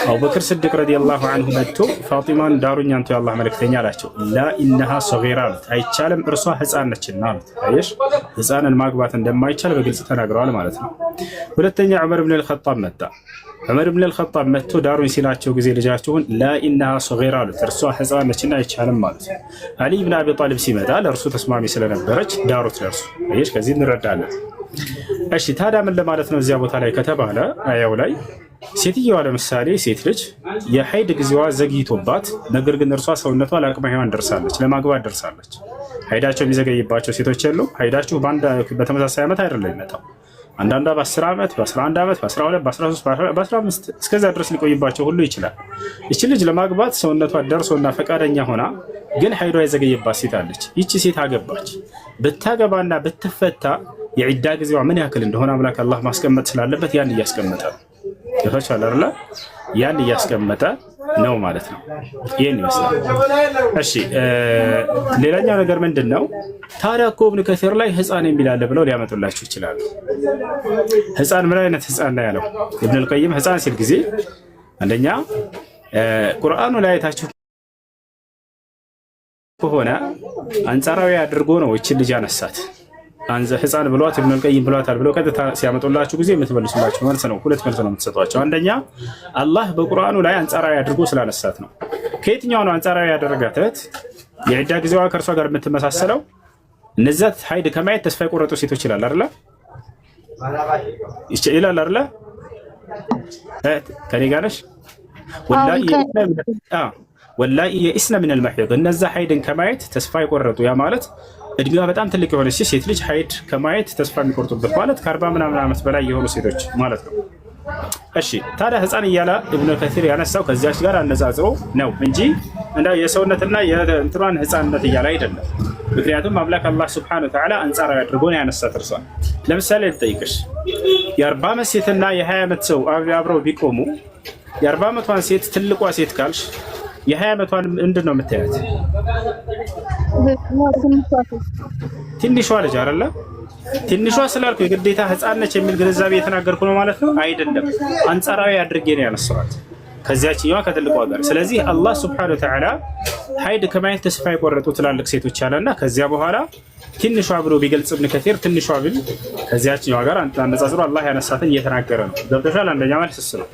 አቡበክር ስድቅ ረዲየላሁ አንሁ መጥቶ ፋጢማን ዳሩኝ አንቱ የአላህ መልእክተኛ አላቸው። ላ ኢነሃ ሰጊራ አሉት፣ አይቻልም እርሷ ህፃን ነችና አሉት። አየሽ ህፃንን ማግባት እንደማይቻል በግልጽ ተናግረዋል ማለት ነው። ሁለተኛ ዑመር ብን አልኸጣብ መጣ። ዑመር ብን አልኸጣብ መጥቶ ዳሩኝ ሲላቸው ጊዜ ልጃቸውን ላ ኢነሃ ሰጊራ አሉት፣ እርሷ ህፃን ነችና አይቻልም ማለት ነው። አሊ ብን አቢ ጣሊብ ሲመጣ ለእርሱ ተስማሚ ስለነበረች ዳሩት ለእርሱ። አየሽ ከዚህ እንረዳለን። እሺ ታዲያ ምን ለማለት ነው እዚያ ቦታ ላይ ከተባለ አያው ላይ ሴትየዋ ለምሳሌ ሴት ልጅ የሀይድ ጊዜዋ ዘግይቶባት ነገር ግን እርሷ ሰውነቷ ለአቅመ ሔዋን ደርሳለች፣ ለማግባት ደርሳለች። ሀይዳቸው የሚዘገይባቸው ሴቶች የሉ። ሀይዳችሁ በተመሳሳይ ዓመት አይደለም ይመጣው። አንዳንዷ በ10 ዓመት፣ በ11 ዓመት፣ በ12፣ በ13፣ በ15 እስከዛ ድረስ ሊቆይባቸው ሁሉ ይችላል። ይቺ ልጅ ለማግባት ሰውነቷ ደርሶና ፈቃደኛ ሆና ግን ሀይዷ የዘገየባት ሴት አለች። ይቺ ሴት አገባች። ብታገባና ብትፈታ የዒዳ ጊዜዋ ምን ያክል እንደሆነ አምላክ አላህ ማስቀመጥ ስላለበት ያን እያስቀመጠ ነው። ይፈቻል አይደል? ያን እያስቀመጠ ነው ማለት ነው። ይሄን ይመስላል። እሺ ሌላኛው ነገር ምንድነው? ታዲያ እኮ ኢብኑ ከሲር ላይ ህፃን የሚላለ ብለው ሊያመጡላችሁ ይችላሉ። ህፃን ምን አይነት ህፃን ነው ያለው? ኢብኑ አልቀይም ህፃን ሲል ጊዜ አንደኛ ቁርአኑ ላይ አይታችሁ ከሆነ አንጻራዊ አድርጎ ነው እቺ ልጅ ያነሳት። አንዘ ህፃን ብሏት ኢብኑ አልቀይም ብሏታል ብለው ቀጥታ ሲያመጡላችሁ ጊዜ የምትመልሱላችሁ መልስ ነው። ሁለት መልስ ነው የምትሰጧቸው። አንደኛ አላህ በቁርአኑ ላይ አንጻራዊ አድርጎ ስላነሳት ነው። ከየትኛው ነው አንጻራዊ ያደረጋት? የዒዳ ጊዜዋ ከእርሷ ጋር የምትመሳሰለው እነዚያ ሀይድ ከማየት ተስፋ የቆረጡ ሴቶች ይላል አይደለ? ይላል አይደለ? ከኔ ጋር ነሽ? ወላሂ የኢስነ ሚን አልመሒድ እነዛ ሀይድን ከማየት ተስፋ የቆረጡ ያ ማለት እድሜዋ በጣም ትልቅ የሆነች ሴት ልጅ ሀይድ ከማየት ተስፋ የሚቆርጡበት ማለት ከ40 ምናምን ዓመት በላይ የሆኑ ሴቶች ማለት ነው። እሺ ታዲያ ህፃን እያለ ኢብኑ ከሲር ያነሳው ከዚያች ጋር አነጻጽሮ ነው እንጂ እንዳ የሰውነትና የእንትሯን ህፃንነት እያለ አይደለም። ምክንያቱም አምላክ አላህ ሱብሓነሁ ወተዓላ አንጻራዊ አድርጎ ነው ያነሳት እርሷን። ለምሳሌ ልጠይቅሽ፣ የ40 ዓመት ሴትና የ20 ዓመት ሰው አብረው ቢቆሙ የ40 ዓመቷን ሴት ትልቋ ሴት ካልሽ የ20 ዓመቷን ምንድን ነው የምታያት? ትንሿ ልጅ አይደለ? ትንሿ ስላልኩ የግዴታ ህፃን ነች የሚል ግንዛቤ የተናገርኩ ነው ማለት ነው አይደለም። አንጻራዊ አድርጌ ነው ያነሳኋት ከዚያችኛዋ ከትልቋ ጋር። ስለዚህ አላህ ሱብሓነሁ ወተዓላ ሀይድ ከማየት ተስፋ የቆረጡ ትላልቅ ሴቶች አለና ከዚያ በኋላ ትንሿ ብሎ ቢገልጽ ኢብኑ ከሲር ትንሿ ቢል ከዚያችኛዋ ጋር አነጻጽሮ አላህ ያነሳትን እየተናገረ ነው። ገብቶሻል? አንደኛ መልስ እሱ ነው።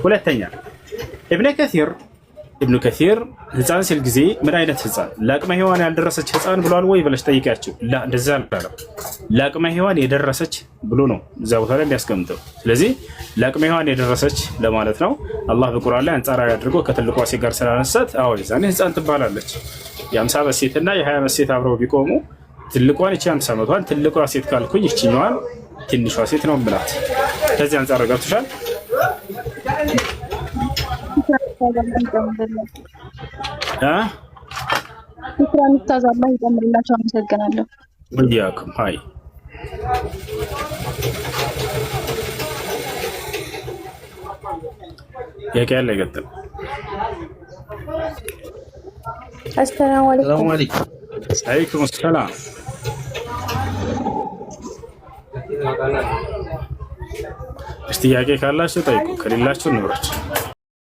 ሁለተኛ ኢብኑ ከሲር ህፃን ሲል ጊዜ ምን አይነት ህፃን? ለአቅመ ሔዋን ያልደረሰች ህፃን ብሏል ወይ ብለሽ ጠይቂያቸው። እንደዛ አላለም። ለአቅመ ሔዋን የደረሰች ብሎ ነው እዛ ቦታ ላይ የሚያስቀምጠው። ስለዚህ ለአቅመ ሔዋን የደረሰች ለማለት ነው። አላህ በቁርአን ላይ አንጻራዊ አድርጎ ከትልቋ ሴት ጋር ስላነሳት አዎ የዛኔ ህፃን ትባላለች። የ50 ዓመት ሴትና የ20 ዓመት ሴት አብረው ቢቆሙ ትልቋን እቺ 50 ዓመቷን ትልቋ ሴት ካልኩኝ እቺኛዋን ትንሿ ሴት ነው ብላት ከዚህ አንጻር ገብቶሻል? ኢክራም ኡስታዝ አላህ ይጨምርላችሁ። አመሰግናለሁ። ወዲያኩም ሃይ ያለ ይገጥም። አሰላሙ አለይኩም። አለይኩም ሰላም። ጥያቄ ካላችሁ ጠይቁ፣ ከሌላችሁ እንብራችሁ።